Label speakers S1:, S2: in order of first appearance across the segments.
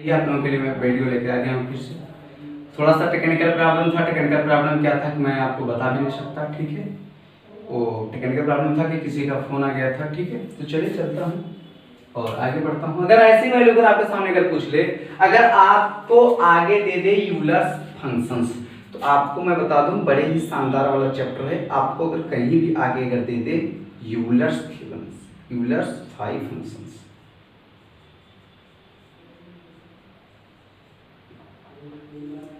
S1: ये आप लोगों के लिए मैं वीडियो लेके आ गया हूँ फिर से। थोड़ा सा टेक्निकल प्रॉब्लम था। टेक्निकल प्रॉब्लम क्या था कि मैं आपको बता भी नहीं सकता, ठीक है। वो टेक्निकल प्रॉब्लम था कि किसी का फ़ोन आ गया था, ठीक है। तो चलिए चलता हूँ और आगे बढ़ता हूँ। अगर ऐसी वैल्यू अगर आपके सामने अगर पूछ ले, अगर आपको आगे दे दे यूलर्स फंक्शंस, तो आपको मैं बता दूं बड़े ही शानदार वाला चैप्टर है। आपको अगर कहीं भी आगे अगर दे दे यूलर्स फाइव फंक्शंस,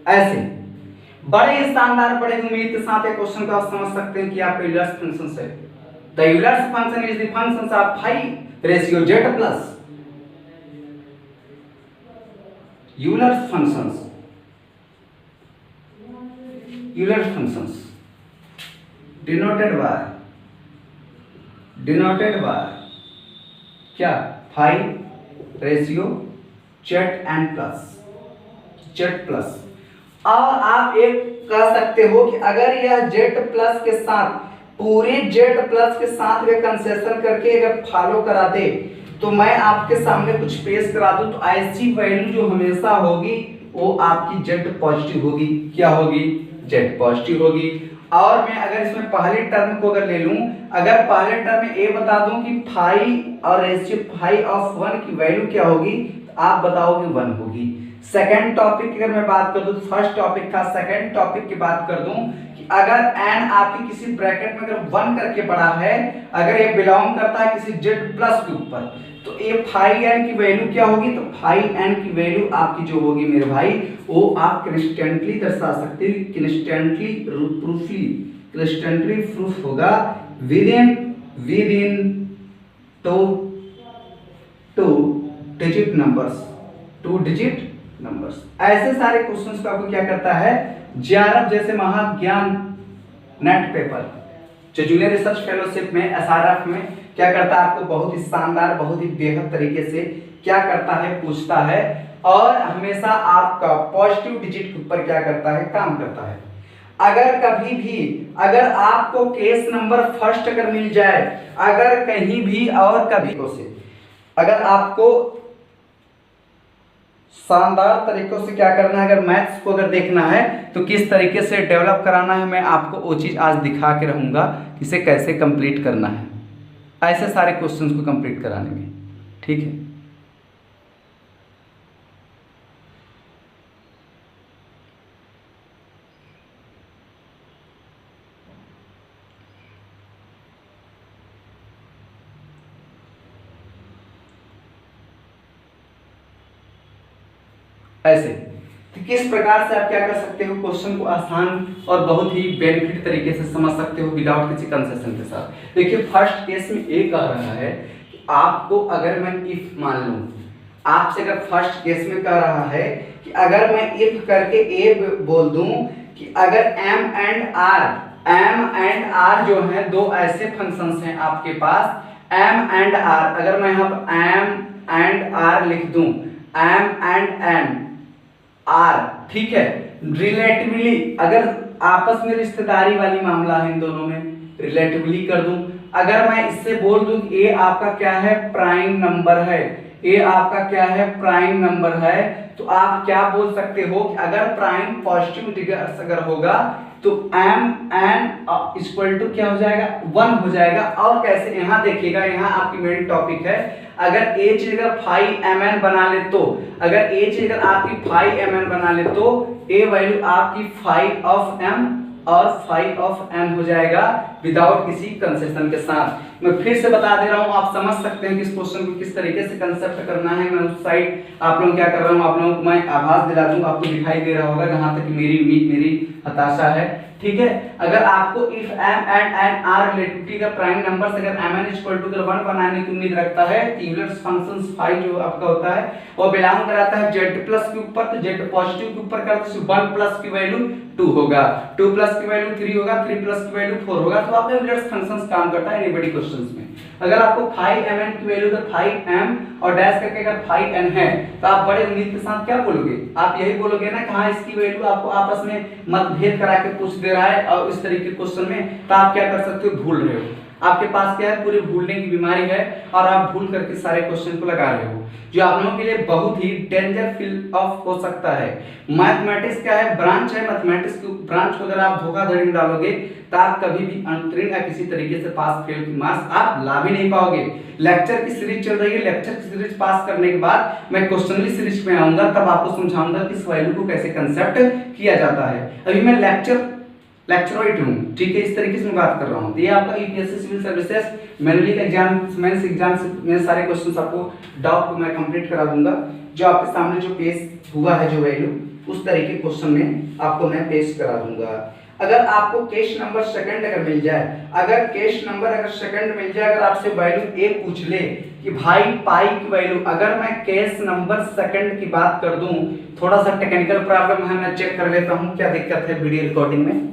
S1: ऐसे बड़े ही शानदार बड़े उम्मीद के साथ एक क्वेश्चन को आप समझ सकते हैं कि आपका यूलर्स फंक्शन है। The Euler's function is the function of five ratio Z plus Euler's functions denoted by क्या, five ratio Z and Z plus. और आप एक कह सकते हो कि अगर यह जेड प्लस के साथ पूरे जेड प्लस के साथ में कंसेशन करके अगर फॉलो करा दे, तो मैं आपके सामने कुछ पेश करा दूं, तो ऐसी वैल्यू जो हमेशा होगी वो आपकी जेड पॉजिटिव होगी। क्या होगी? जेड पॉजिटिव होगी। और मैं अगर इसमें पहले टर्म को अगर ले लूं, अगर पहले टर्म में ए बता दूं कि फाइव और रेशियो फाइव ऑफ वन की वैल्यू क्या होगी, तो आप बताओगे वन होगी। सेकेंड टॉपिक अगर मैं बात कर दूं, फर्स्ट टॉपिक था, सेकेंड टॉपिक की बात कर दूं कि अगर n आपकी किसी ब्रैकेट में अगर वन करके बड़ा है, अगर ये बिलोंग करता है किसी जेड प्लस के ऊपर, तो ये फाइव एन की वैल्यू क्या होगी? तो फाइव एन की वैल्यू आपकी जो होगी मेरे भाई, वो आप कंस्टेंटली दर्शा सकते हो। कंस्टेंटली प्रूफ होगा with in two digit numbers. ऐसे सारे क्वेश्चंस को आपको क्या करता है, जेआरएफ जैसे महाज्ञान नेट पेपर जो जूनियर रिसर्च फेलोशिप में एसआरएफ में क्या करता है, आपको बहुत ही शानदार बहुत ही बेहद तरीके से क्या करता है, पूछता है, और हमेशा आपका पॉजिटिव डिजिट के ऊपर क्या करता है, काम करता है। अगर कभी भी अगर आपको केस नंबर फर्स्ट अगर मिल जाए, अगर कहीं भी और कभी से अगर आपको शानदार तरीकों से क्या करना है, अगर मैथ्स को अगर देखना है तो किस तरीके से डेवलप कराना है, मैं आपको वो चीज़ आज दिखा के रहूँगा कि इसे कैसे कंप्लीट करना है, ऐसे सारे क्वेश्चंस को कंप्लीट कराने में, ठीक है। ऐसे तो किस प्रकार से आप क्या कर सकते हो, क्वेश्चन को आसान और बहुत ही बेनिफिट तरीके से समझ सकते हो विदाउट किसी कंसेशन के साथ। देखिए फर्स्ट केस में ए कह रहा है कि आपको अगर मैं इफ मान लूं, आपसे अगर फर्स्ट केस में कह रहा है कि अगर मैं इफ करके ए बोल दूं कि अगर एम एंड आर जो है दो ऐसे फंक्शंस हैं आपके पास, एम एंड आर, अगर मैं यहाँ एम एंड आर लिख दूं, एम एंड एन आर, ठीक है, रिलेटिवली अगर आपस में रिश्तेदारी वाली मामला है, इन दोनों में रिलेटिवली कर दूं। अगर मैं इससे बोल दूं कि ए आपका क्या है, प्राइम नंबर है, ए आपका क्या है, प्राइम नंबर है, तो आप क्या बोल सकते हो कि अगर प्राइम पॉजिटिव डिजिट अगर होगा तो एम एन इक्वल टू क्या हो जाएगा, वन हो जाएगा। और कैसे, यहाँ देखिएगा, यहाँ आपकी मेन टॉपिक है, अगर ए चीज अगर 5mn बना ले तो, अगर ए चीज अगर आपकी 5mn बना ले तो ए वैल्यू आपकी 5 ऑफ m और 5 ऑफ n हो जाएगा विदाउट किसी कंसेशन के साथ। मैं फिर से बता दे रहा हूं, आप समझ सकते हैं कि इस क्वेश्चन को किस तरीके से कंसेप्ट करना है। मैं उस साइड आप लोग क्या कर रहा हूं, आप लोगों को मैं आभास दिला दूंगा, आपको दिखाई दे रहा होगा जहां तक मेरी उम्मीद मेरी हताशा है, ठीक है। अगर आपको if m and n are relativity का प्राइम नंबर्स अगर mn इक्वल टू 1 बनाने की उम्मीद रखता है, यूलर्स फंक्शंस फाइव जो आपका होता है वो बिलोंग कराता है z प्लस के ऊपर, तो z पॉजिटिव के ऊपर करते हैं 1 प्लस की वैल्यू 2 होगा, 2 प्लस की वैल्यू 3 होगा, 3 प्लस की वैल्यू 4 होगा। तो आपका यूलर्स फंक्शंस काम करता है एनीबॉडी क्वेश्चंस में। अगर आपको 5mn की वैल्यू अगर 5m और डैश करके अगर 5n है, तो आप बड़े उम्मीद के साथ क्या बोलोगे, आप यही बोलोगे ना कि हाँ इसकी वैल्यू आपको आपस में मतभेद करा के पूछ दे रहा है और इस तरीके के क्वेश्चन में, तो आप क्या कर सकते हो, भूल रहे हो। आपके पास क्या है, पूरे भूलने की बीमारी है और आप भूल करके सारे क्वेश्चन को लगा रहे हो, जो आप लोगों के लिए बहुत ही डेंजर फील्ड ऑफ हो सकता है। मैथमेटिक्स क्या है, ब्रांच है, मैथमेटिक्स की ब्रांच को अगर आप धोखाधड़ी में डालोगे तो आप कभी भी अंतरिम या किसी तरीके से पास फेल की मार्क्स आप ला भी नहीं पाओगे। लेक्चर की सीरीज चल रही है, लेक्चर की सीरीज पास करने के बाद मैं क्वेश्चनली सीरीज में आऊंगा, तब आपको समझाऊंगा कि इस वैल्यू को कैसे कंसेप्ट किया जाता है। अभी मैं लेक्चरॉइड हूँ, ठीक है, इस तरीके से मैं बात कर रहा हूँ। ये आपका यूपीएससी सिविल सर्विसेज मेनली का एग्जाम, मेंस एग्जाम में सारे क्वेश्चंस आपको डाउट मैं कंप्लीट करा दूंगा। जो आपके सामने जो पेश हुआ है जो वैल्यू, उस तरीके क्वेश्चन में आपको मैं पेश करा दूंगा। अगर आपको केस नंबर सेकंड अगर मिल जाए, अगर केस नंबर अगर सेकंड मिल जाए, अगर आपसे वैल्यू ए पूछ ले कि भाई पाई की वैल्यू, अगर मैं केस नंबर सेकंड की बात कर दूं, थोड़ा सा टेक्निकल प्रॉब्लम है, मैं चेक कर लेता हूं क्या दिक्कत है वीडियो रिकॉर्डिंग में।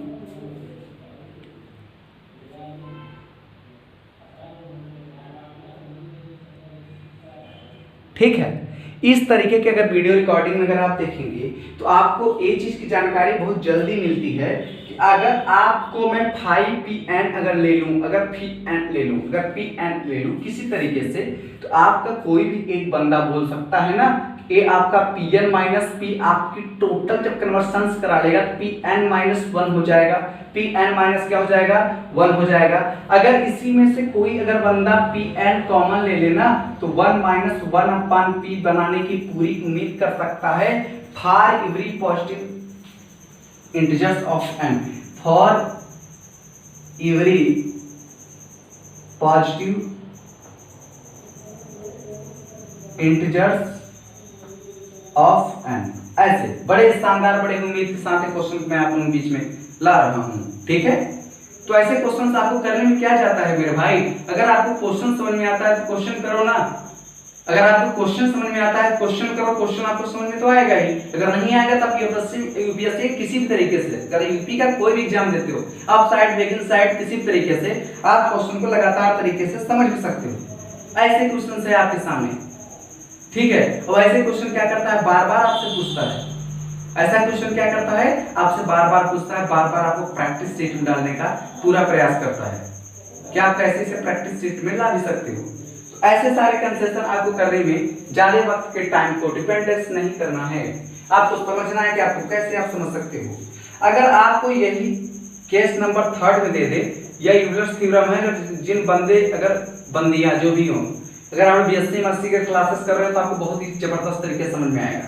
S1: ठीक है, इस तरीके के अगर वीडियो रिकॉर्डिंग में अगर आप देखेंगे तो आपको ये चीज की जानकारी बहुत जल्दी मिलती है कि अगर आपको मैं फाई पी एन अगर ले लूं, अगर पी एन ले लूं, अगर पी एन ले लूं किसी तरीके से, तो आपका कोई भी एक बंदा बोल सकता है ना, ए आपका पी एन माइनस पी, आपकी टोटल जब कन्वर्शन करा लेगा पी एन माइनस वन हो जाएगा, पी एन माइनस क्या हो जाएगा, वन हो जाएगा। अगर इसी में से कोई अगर बंदा पी एन कॉमन ले लेना तो one minus one upon P बनाने की पूरी उम्मीद कर सकता है for every positive integers of n, for every positive integers of n. ऐसे बड़े शानदार बड़े उम्मीद के साथ क्वेश्चन मैं आप लोगों के बीच में ला रहा हूं, ठीक है। तो ऐसे क्वेश्चंस आपको करने में क्या जाता है मेरे भाई, अगर आपको क्वेश्चन समझ में आता है तो क्वेश्चन करो ना, अगर आपको क्वेश्चन समझ में आता है क्वेश्चन करो, क्वेश्चन आपको समझ में तो आएगा ही, अगर नहीं आएगा तब यूपीएससी किसी भी तरीके से, अगर यूपी का कोई भी एग्जाम देते हो आप साइड वेगन साइड किसी भी तरीके से आप क्वेश्चन को लगातार तरीके से समझ भी सकते हो। ऐसे क्वेश्चन है आपके सामने, ठीक है। और ऐसे क्वेश्चन क्या करता है, बार बार आपसे पूछता है, ऐसा क्वेश्चन क्या करता है, आपसे बार बार पूछता है, बार बार आपको प्रैक्टिस सीट में डालने का पूरा प्रयास करता है। क्या आप कैसे से प्रैक्टिस सीट में ला भी सकते हो। तो ऐसे सारे कंसेशन आपको करने में ज्यादा वक्त के टाइम को डिपेंडेंस नहीं करना है, आपको समझना है कि आपको कैसे आप समझ सकते हो। अगर आपको यही केस नंबर थर्ड में दे दे, या यूलर्स थ्योरम है, जिन बंदे अगर बंदियां जो भी हो, अगर आप बीएससी एमएससी के क्लासेस कर रहे हो तो आपको बहुत ही जबरदस्त तरीके से समझ में आएगा।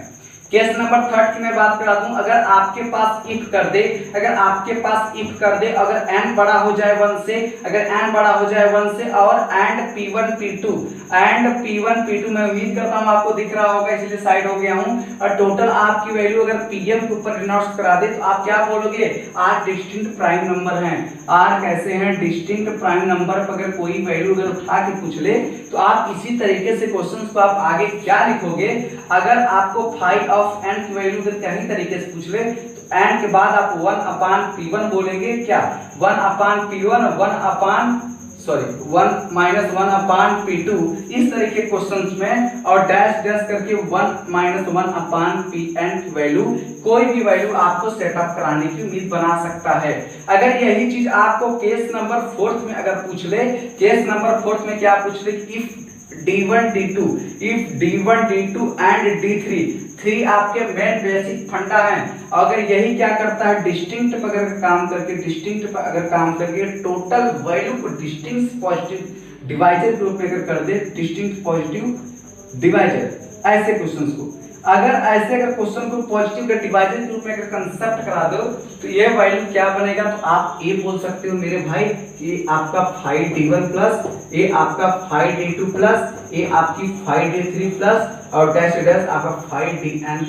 S1: केस नंबर थर्ड की मैं बात करा दूं, अगर आपके पास इफ कर दे, अगर आपके पास इफ कर दे, अगर n बड़ा हो जाए 1 से, अगर n बड़ा हो जाए 1 से, और and p1 p2 and p1 p2, मैं उम्मीद करता हूं आपको दिख रहा होगा इसलिए साइड हो गया हूं, और टोटल आपकी वैल्यू अगर pm के ऊपर डिनोट करा दे तो आप क्या बोलोगे, r डिस्टिंक्ट प्राइम नंबर हैं। r कैसे हैं, डिस्टिंक्ट प्राइम नंबर पर अगर कोई वैल्यू अगर उठा के पूछ ले तो आप इसी तरीके से क्वेश्चंस को आप आगे क्या लिखोगे, अगर आपको फाइव ऑफ n की वैल्यू अगर कहीं तरीके से पूछ ले तो n के बाद आप 1 अपान p1 बोलेंगे, क्या 1 अपान p1, 1 माइनस 1 अपान p2, इस तरीके क्वेश्चंस में, और डैश डैश करके 1 माइनस 1 अपान pn की वैल्यू, कोई भी वैल्यू आपको सेटअप कराने की उम्मीद बना सकता है। अगर यही चीज आपको केस नंबर फोर्थ में अगर पूछ ले, केस नंबर फोर्थ में क्या पूछ ले, if d1 d2, if d1 d2 and d3, 3 आपके मेन बेसिक फंडा हैं, अगर यही क्या करता है, डिस्टिंक्ट पर अगर काम करके, डिस्टिंक्ट पर अगर काम करके टोटल वैल्यू को डिस्टिंक्ट पॉजिटिव डिवाइजर के रूप में अगर कर दे, डिस्टिंक्ट पॉजिटिव डिवाइजर, ऐसे क्वेश्चंस को अगर क्वेश्चन को पॉजिटिव के डिवाइजर के रूप में अगर कंसेप्ट करा दो तो ये वैल्यू क्या बनेगा, तो आप ये बोल सकते हो मेरे भाई कि आपका 5d1 प्लस, ये आपका 5d2 प्लस, ये आपकी 5d3 प्लस, और डैश डैश आपका 5dn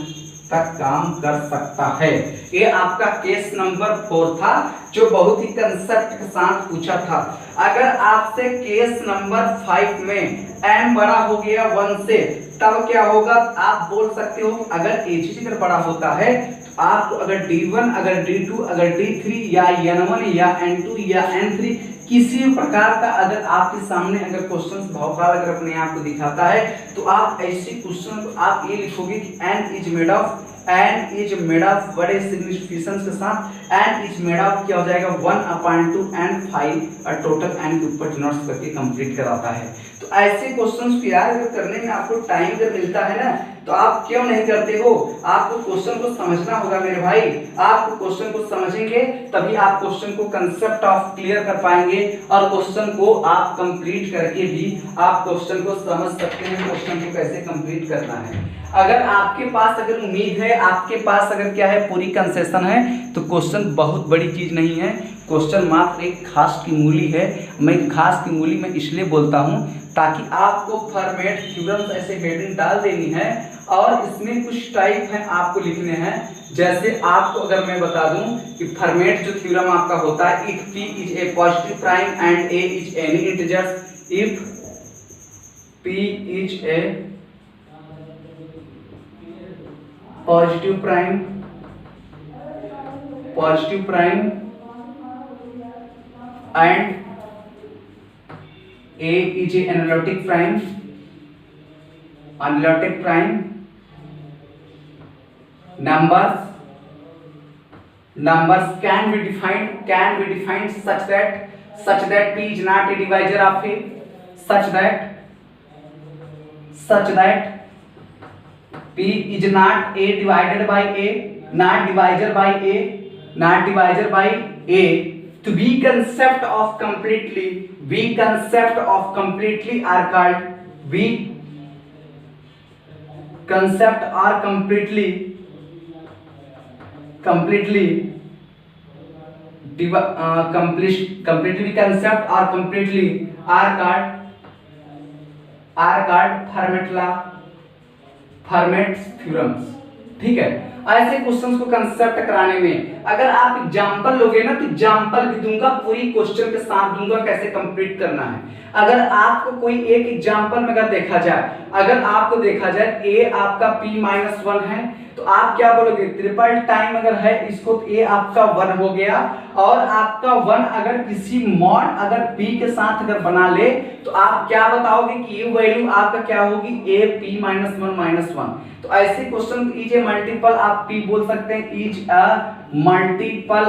S1: तक काम कर सकता है। ये आपका केस नंबर 4 था जो बहुत ही कंसेप्ट के साथ पूछा था। अगर आपसे केस नंबर 5 में n बड़ा हो गया 1 से, तब क्या होगा, आप बोल सकते हो अगर h अगर बड़ा होता है तो आप अगर d1 अगर d2 अगर d3 या n1 या n2 या n3 किसी भी प्रकार का अगर आपके सामने अगर क्वेश्चन बहुकाल अगर अपने आप को दिखाता है तो आप ऐसे क्वेश्चन को आप ये लिखोगे कि n is made of n is made of बड़े सिग्निफिकेंस के साथ, एन इज मेड ऑफ क्या हो जाएगा 1/2 और टोटल एन के ऊपर डिनोट्स करके कंप्लीट कराता है। तो ऐसे क्वेश्चंस को यार अगर करने में आपको टाइम जब मिलता है ना तो आप क्यों नहीं करते हो? आपको क्वेश्चन को समझना होगा मेरे भाई, आपको क्वेश्चन को समझेंगे तभी आप क्वेश्चन को कंसेप्ट ऑफ क्लियर कर पाएंगे और क्वेश्चन को आप कंप्लीट करके भी आप क्वेश्चन को समझ सकते हैं क्वेश्चन को कैसे कंप्लीट करना है। अगर आपके पास अगर उम्मीद है, आपके पास अगर क्या है पूरी कंसेशन है तो क्वेश्चन बहुत बड़ी चीज नहीं है, क्वेश्चन मात्र एक घास की मूली है। मैं घास की मूली में इसलिए बोलता हूँ ताकि आपको फॉर्मेट थ्योरम्स ऐसे हेडिंग डाल देनी है और इसमें कुछ टाइप है आपको लिखने हैं। जैसे आपको अगर मैं बता दूं कि फॉर्मेट जो थ्योरम आपका होता है, if p is a positive prime and a is any integers, if p is a positive prime and A is a analytic prime, numbers can be defined such that P is not a divisor of A, such that P is not a divided by A, not divisor by A. To be concept of completely are called format theorems. ठीक है, ऐसे questions को concept कराने में अगर आप example लोगे ना तो एग्जांपल भी दूंगा, पूरी क्वेश्चन के साथ दूंगा कैसे कंप्लीट करना है। अगर आपको कोई एक एग्जांपल में अगर आपको देखा जाए a आपका p-1 है तो आप क्या बोलोगे, ट्रिपल टाइम अगर है इसको तो a आपका 1 हो गया और आपका 1 अगर किसी मॉड अगर p के साथ अगर बना ले तो आप क्या बताओगे कि ये वैल्यू आपका क्या होगी, a p-1 -1। तो ऐसे question is a multiple of p बोल सकते हैं, is a multiple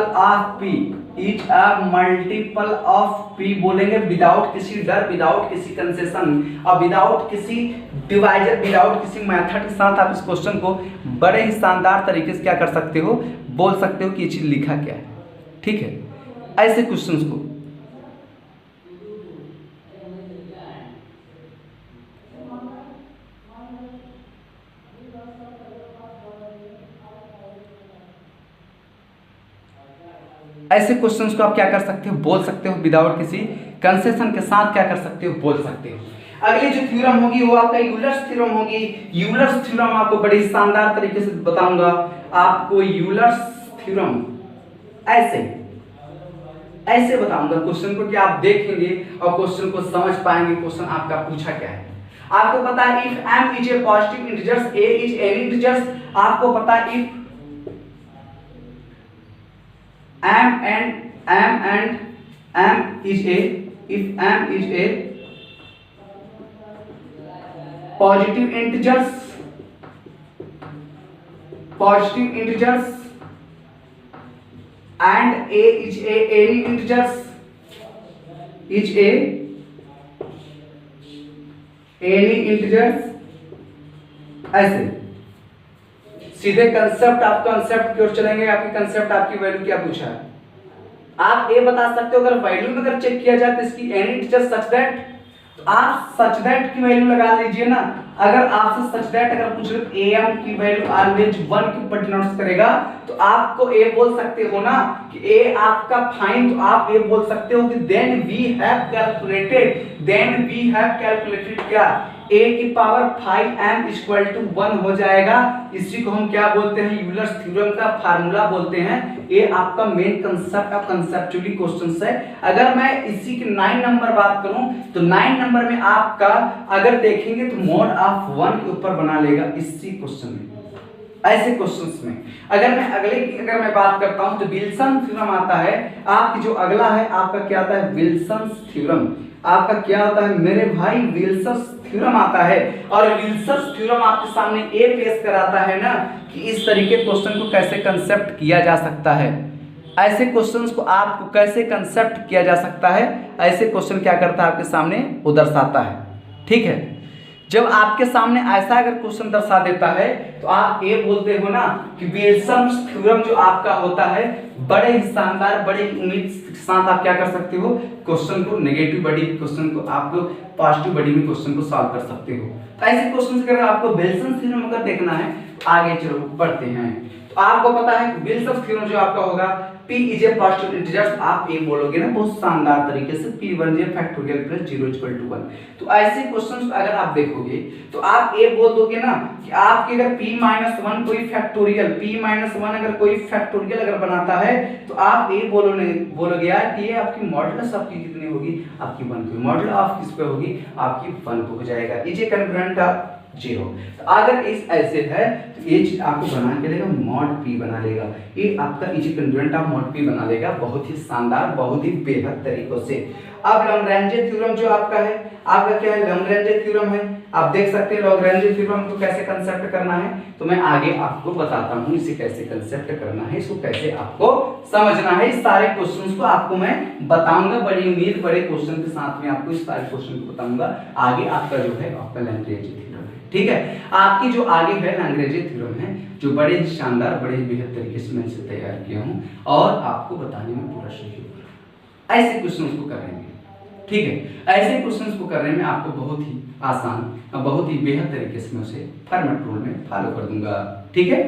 S1: of p बोलेंगे विदाउट किसी डर, विदाउट किसी कंसेशन और विदाउट किसी डिवाइजर, विदाउट किसी मेथड के साथ आप इस क्वेश्चन को बड़े ही शानदार तरीके से क्या कर सकते हो, बोल सकते हो कि ये चीज लिखा क्या है। ठीक है, ऐसे क्वेश्चंस को आप क्या कर सकते हो, बोल सकते हो विदाउट किसी कंसेशन के साथ क्या कर सकते हो, बोल सकते हो। अगली जो थ्योरम होगी वो आपका यूलर्स थ्योरम होगी। यूलर्स थ्योरम आपको बड़ी शानदार तरीके से बताऊंगा आपको। यूलर्स थ्योरम ऐसे बताऊंगा क्वेश्चन को कि आप देखेंगे और क्वेश्चन को समझ पाएंगे क्वेश्चन आपका पूछा क्या है। आपको पता है if m is a positive integers, a is any integers, आपको पता है if m is a positive integers and a is a any integers ऐसे सीधे कंसेप्ट की ओर चलेंगे। आपकी कंसेप्ट आपकी वैल्यू क्या पूछा है, आप ए बता सकते हो। अगर वैल्यू में अगर चेक किया जाए तो इसकी एनी इंटीजर सच दैट, तो आप सच दैट की वैल्यू लगा लीजिए ना। अगर आपसे सच दैट अगर पूछ रहे तो am की वैल्यू ऑलवेज 1 के ऊपर डिनोट करेगा तो आपको a बोल सकते हो ना कि a आपका फाइन, तो आप a बोल सकते हो कि देन वी हैव कैलकुलेटेड क्या a की पावर 5m इक्वल टू 1 हो जाएगा। इसी को हम क्या बोलते हैं, यूलर्स थ्योरम का फार्मूला बोलते हैं। ये आपका main concept of conceptually questions है। अगर मैं इसी के 9 नंबर बात करूं तो 9 नंबर में आपका अगर देखेंगे तो मोड ऑफ 1 के ऊपर बना लेगा इसी क्वेश्चन में। ऐसे क्वेश्चंस में अगर मैं बात करता हूं तो विल्सन थ्योरम आता है। आपकी जो अगला है आपका क्या आता है, विल्सन थ्योरम। आपका क्या होता है मेरे भाई, विल्सन थ्योरम आता है। और विल्सन थ्योरम आपके सामने ये पेश कराता है ना कि इस तरीके क्वेश्चन को कैसे कंसेप्ट किया जा सकता है, ऐसे क्वेश्चंस को आपको कैसे कंसेप्ट किया जा सकता है, ऐसे क्वेश्चन क्या करता है आपके सामने वो दर्शाता है। ठीक है, जब आपके सामने ऐसा अगर क्वेश्चन दर्शा देता है तो आप ये बोलते हो ना कि विल्सन थ्योरम जो आपका होता है बड़े ही शानदार, बड़े ही उम्मीद के साथ आप क्या कर सकते हो, क्वेश्चन को, नेगेटिव बॉडी क्वेश्चन को आप पॉजिटिव बॉडी में क्वेश्चन को सॉल्व कर सकते हो। तो ऐसे क्वेश्चन अगर आपको विल्सन थ्योरम अगर देखना है तो आगे चलो बढ़ते हैं। तो आपको पता है विल्सन थ्योरम जो आपका होगा P is a positive integers, आप ये बोलोगे ना बहुत शानदार तरीके से P1j factorial plus 0 equal to 1। तो ऐसे क्वेश्चंस अगर आप देखोगे तो आप ये बोल दोगे ना कि आपके अगर P-1 कोई फैक्टोरियल, P-1 अगर कोई फैक्टोरियल अगर बनाता है तो आप ये बोलोगे यार कि ये आपकी मॉडुलस आपकी कितनी होगी, आपकी 1 की मॉडुलस ऑफ किस पे होगी, आपकी 1 पे हो जाएगा। Is a congruent of 0। तो अगर इस ऐसे है तो ये चीज आपको बना के देगा मॉड P बना लेगा, ये आपका is congruent of mod P बना लेगा, बहुत ही शानदार, बहुत ही बेहद तरीकों से। अब लैग्रेंज थ्योरम जो आपका है, आपका क्या है, लैग्रेंज थ्योरम है। आप देख सकते हैं लैग्रेंज थ्योरम को कैसे कंसेप्ट करना है, तो मैं आगे आपको बताता हूं इसे कैसे कंसेप्ट करना है, इसको कैसे आपको समझना है। इस सारे क्वेश्चंस को आपको मैं बताऊंगा, बड़ी उम्मीद बड़े क्वेश्चन के साथ में आपको इस सारे क्वेश्चन को बताऊंगा। आगे आपका जो है आपका लैग्रेंज थ्योरम है। ठीक है, आपकी जो आगे है लैग्रेंज थ्योरम है जो बड़े ही शानदार, बड़े ही बेहद तरीके से मैं इसे तैयार किया हूं और आपको बताने में पूरा सहयोग करूंगा। ऐसे क्वेश्चंस को करेंगे, ठीक है, ऐसे क्वेश्चंस को करने में आपको बहुत ही आसान और बहुत ही बेहद तरीके से मैं उसे फॉर्मेट रूल में फॉलो कर दूंगा। ठीक है,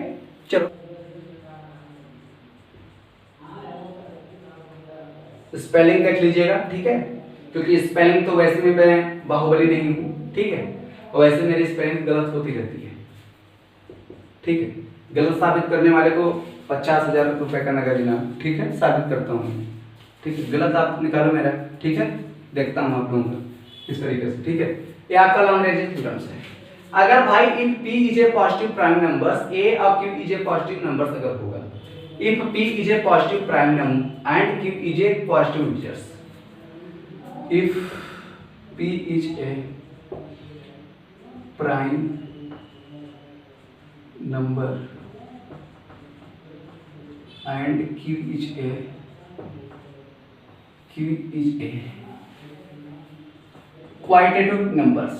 S1: चलो स्पेलिंग देख लीजिएगा। ठीक है, क्योंकि स्पेलिंग तो वैसे भी मैं बाहुबली नहीं हूं, ठीक है, और वैसे मेरी स्पेलिंग गलत होती रहती है। ठीक है, गलत साबित करने वाले को 50,000 रुपए का नगद इनाम, ठीक है, साबित करता हूँ। ठीक है, गलत आप निकालो मेरा, ठीक है, देखता हूँ आप लोगों को इस तरीके से। ठीक है, ये आपका लैग्रेंज थ्योरम है। अगर भाई if P is a positive prime numbers, A और Q is a positive numbers अगर होगा, if P is a positive prime number and Q is a positive integers, if P is a prime number and Q is a quantitative numbers,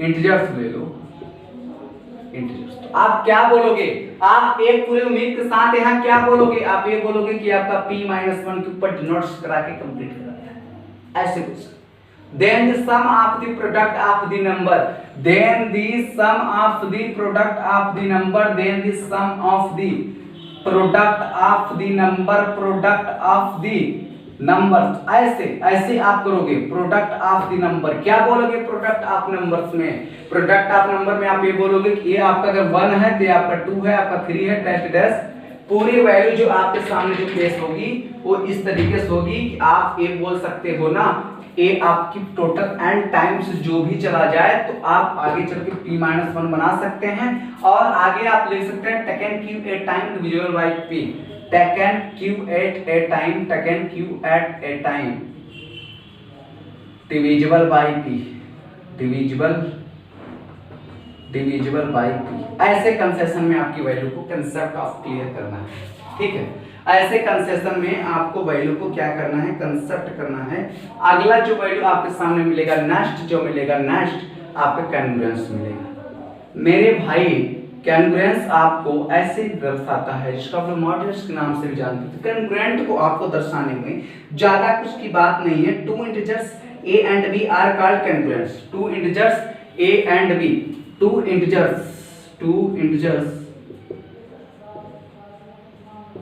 S1: integers ले लो, integers. तो आप क्या बोलोगे, आप एक पूरे उम्मीद के साथ यहाँ क्या बोलोगे, आप ये बोलोगे कि आपका P-1 के ऊपर डिनोट्स करा के कंप्लीट करा है, ऐसे कुछ। Then the sum of the product of the number, then the sum of the product of the number, then the sum of the product of the number, product of the number, ऐसे ऐसे आप करोगे। Product of the number क्या बोलोगे, product of numbers में, product of number में आप ये बोलोगे कि ये आपका अगर 1 है तो ये आपका 2 है, आपका 3 है, डैश डैश पूरी वैल्यू जो आपके सामने जो पेश होगी वो इस तरीके से होगी कि आप ये बोल सकते हो ना ए आपकी टोटल एंड टाइम्स जो भी चला जाए तो आप आगे चल के P-1 बना सकते हैं। और आगे आप लिख सकते हैं taken Q a time divisible by P, taken Q at a time, taken Q at a time divisible by P, divisible by P। ऐसे कंसेशन में आपकी वैल्यू को कंसेप्ट ऑफ क्लियर करना है। ठीक है, ऐसे कंसेशन में आपको वैल्यू को क्या करना है, कंसेप्ट करना है। अगला जो वैल्यू आपके सामने मिलेगा, नेक्स्ट जो मिलेगा, नेक्स्ट आपका कैंग्रुएंस मिलेगा। मेरे भाई कैंग्रुएंस आपको ऐसे दर्शाता है, जिसको आप लोग मॉडुलस के नाम से भी जानते हैं। तो कैंग्रुएंट को आपको दर्शाने में ज्यादा कुछ की बात नहीं है। Two integers A and B are called congruence. Two integers A and B, two integers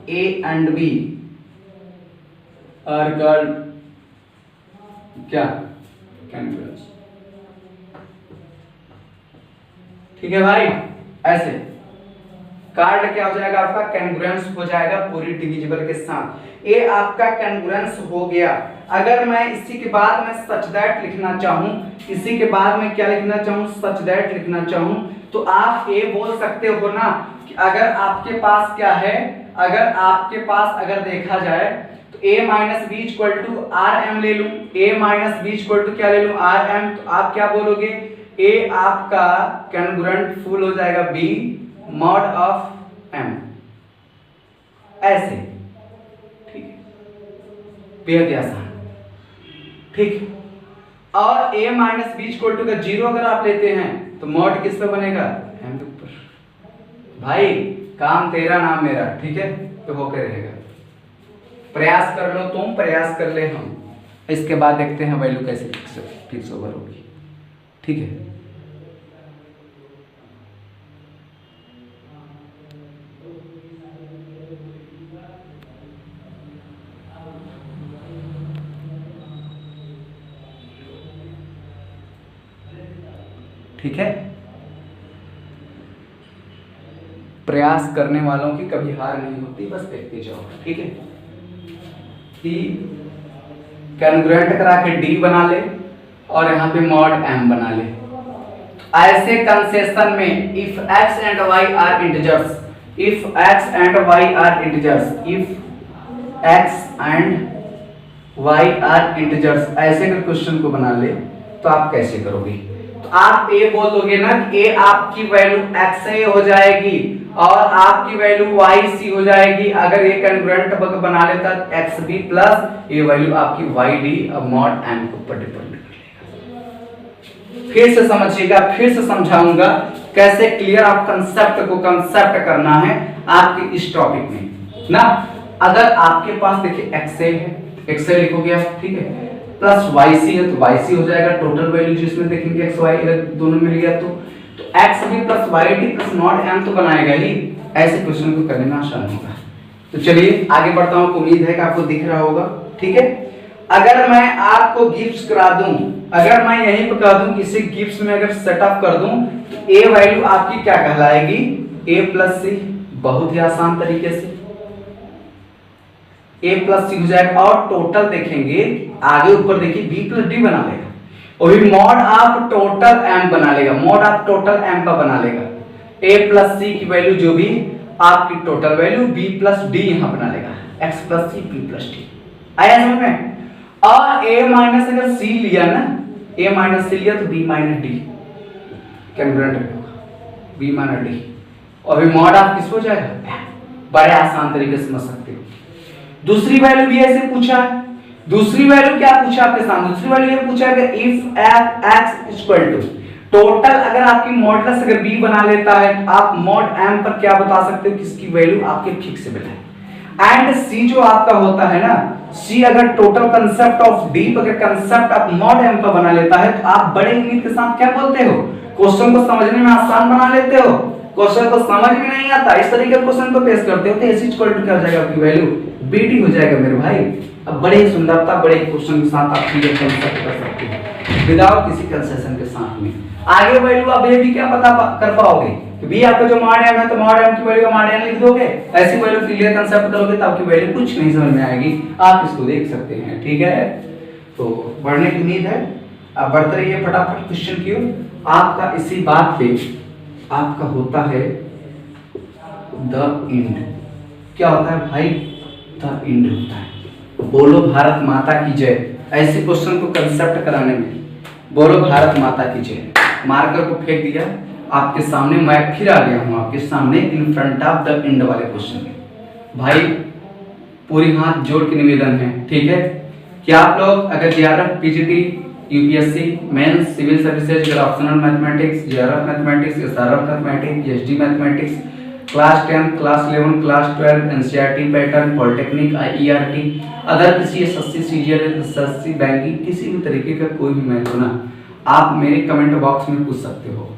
S1: A and B are called क्या, कैंग्रुएंस। ठीक है भाई, ऐसे कार्ड क्या हो जाएगा आपका, कैंग्रुएंस हो जाएगा पूरी डिविजिबल के साथ। ये आपका कैंग्रुएंस हो गया। अगर मैं इसी के बाद में सच दैट लिखना चाहूं, इसी के बाद में क्या लिखना चाहूं, सच दैट लिखना चाहूं, तो आप ये बोल सकते हो ना कि अगर आपके पास क्या है, अगर आपके पास अगर देखा जाए तो a minus B equal to R M ले लूं, a minus B equal to क्या ले लूं, आर एम। तो आप क्या बोलोगे, a आपका कैंगुरेंट फुल हो जाएगा b मॉड ऑफ m, ऐसे। ठीक है, बेहद आसान। ठीक, और a minus B equal to का 0 अगर आप लेते हैं तो मॉड किस पे बनेगा, m के ऊपर। भाई काम तेरा नाम मेरा, ठीक है, तो होकर रहेगा। प्रयास कर लो तुम, प्रयास कर ले हम, इसके बाद देखते हैं वैल्यू कैसे फिक्स ओवर होगी। ठीक है, ठीक है, प्रयास करने वालों की कभी हार नहीं होती, बस देखते जाओ। ठीक है, कि कैंगुरेंट करा के डी बना ले और यहाँ पे मॉड एम बना ले। ऐसे कंसेशन में if x and y are integers, if x and y are integers, if x and y are integers, ऐसे का क्वेश्चन को बना ले तो आप कैसे करोगे। तो आप a बोल दोगे ना कि a आपकी वैल्यू xa हो जाएगी और आपकी वैल्यू yc हो जाएगी। अगर ये कैंगुरेंट बना लेता xb प्लस ये वैल्यू आपकी yd अब मॉड m के ऊपर डिपेंड करेगा। फिर से समझिएगा, फिर से समझाऊंगा कैसे क्लियर आप कंसेप्ट को कंसेप्ट करना है आपके इस टॉपिक में ना। अगर आपके पास देखिए xa है, xa लिखोगे आप, ठीक है, प्लस yc है तो yc हो जाएगा टोटल वैल्यू जिसमें देखेंगे xy अगर दोनों मिल गया तो xb plus yd plus mod m तो बनाएगा ही। ऐसे क्वेश्चन को करने में आसान होगा। तो चलिए आगे बढ़ता हूं, उम्मीद है कि आपको दिख रहा होगा। ठीक है, अगर मैं आपको गिफ्ट्स करा दूं, अगर मैं यहीं पर कह दूं किसी गिफ्ट्स में अगर सेटअप कर दूं तो a वैल्यू आपकी क्या कहलाएगी, a प्लस सी, बहुत ही आसान तरीके से a प्लस सी हो जाएगा। और टोटल देखेंगे आगे ऊपर देखिए b प्लस डी बना लेगा, और मॉड आप टोटल m बना लेगा, मॉड आप टोटल m का बना लेगा। a प्लस सी की वैल्यू जो भी आपकी total value b plus D यहां बना लेगा, x प्लस सी b प्लस डी। आया समझ में। और a माइनस अगर c लिया ना, a माइनस c लिया तो b माइनस डी कैंगुरेंट होगा, b माइनस डी, और अभी मॉड आप किस हो जाएगा, बड़े आसान तरीके से समझ सकते हो। दूसरी वैल्यू भी ऐसे पूछा है, दूसरी वैल्यू क्या पूछा आपके सामने, दूसरी वैल्यू ये पूछा है कि if x equal to total, अगर आपकी मॉडुलस अगर b बना लेता है तो आप मॉड m पर क्या बता सकते हो, किसकी वैल्यू आपके फिक्सेबल है। एंड c जो आपका होता है ना, c अगर टोटल कंसेप्ट ऑफ d अगर कंसेप्ट आप मॉड m पर बना लेता है तो आप बड़े यूनिट के साथ क्या बोलते हो, क्वेश्चन को समझने में आसान बना लेते हो। क्वेश्चन को समझ में नहीं आता इस तरीके के क्वेश्चन को पेश करते हो तो s इक्वल टू क्या हो जाएगा, आपकी वैल्यू bt हो जाएगा मेरे भाई। अब बड़े ही सुंदरता बड़े क्वेश्चन के साथ आप क्लियर कंसेप्ट कर सकते हो विदाउट किसी कंसेशन के साथ में। आगे वैल्यू अब ये भी क्या पता कर पाओगे कि b आपका जो मॉड m है तो मॉड m की वैल्यू मॉड n लिख दोगे, ऐसी वैल्यू क्लियर कंसेप्ट करोगे तो आपकी वैल्यू कुछ नहीं समझ में आएगी, आप इसको देख सकते हैं। ठीक है, तो बढ़ने की उम्मीद है, आप बढ़ते रहिए फटाफट क्वेश्चन की ओर। आपका इसी बात पे आपका होता है द एंड। क्या होता है भाई, द एंड होता है। बोलो भारत माता की जय, ऐसे क्वेश्चन को कंसेप्ट कराने में बोलो भारत माता की जय। मार्कर को फेंक दिया आपके सामने, मैं फिर आ गया हूं आपके सामने in front of the end वाले क्वेश्चन में। भाई पूरी हाथ जोड़ के निवेदन है, ठीक है, कि आप लोग अगर JRF PGT UPSC mains civil services अगर optional mathematics JRF mathematics SRF mathematics SD mathematics class 10 class 11 class 12 NCERT pattern polytechnic IERT other किसी एसएससी सीजीएल एसएससी बैंकिंग किसी भी तरीके का कोई भी मैथ हो ना, आप मेरे कमेंट बॉक्स में पूछ सकते हो।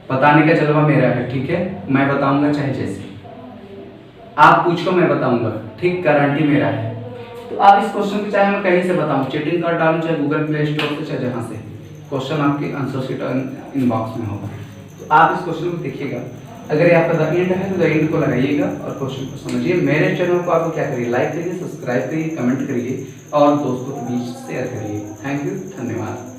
S1: बताने का जलवा मेरा है, ठीक है, मैं बताऊंगा चाहे जैसे आप पूछो मैं बताऊंगा, ठीक, गारंटी मेरा है। तो आप इस क्वेश्चन को चाहे मैं कहीं से बताऊं, चीटिंग कर डालूं चाहे गूगल प्ले स्टोर से चाहे जहां से, क्वेश्चन आपके आंसर शीट इनबॉक्स में होगा। तो आप इस क्वेश्चन को देखिएगा, अगर ये आपका द एंड है तो द एंड को लगाइएगा और क्वेश्चन को समझिए। मेरे चैनल को आपको क्या करिए, लाइक करिए, सब्सक्राइब करिए, कमेंट करिए और दोस्तों के बीच शेयर करिए। थैंक यू, धन्यवाद।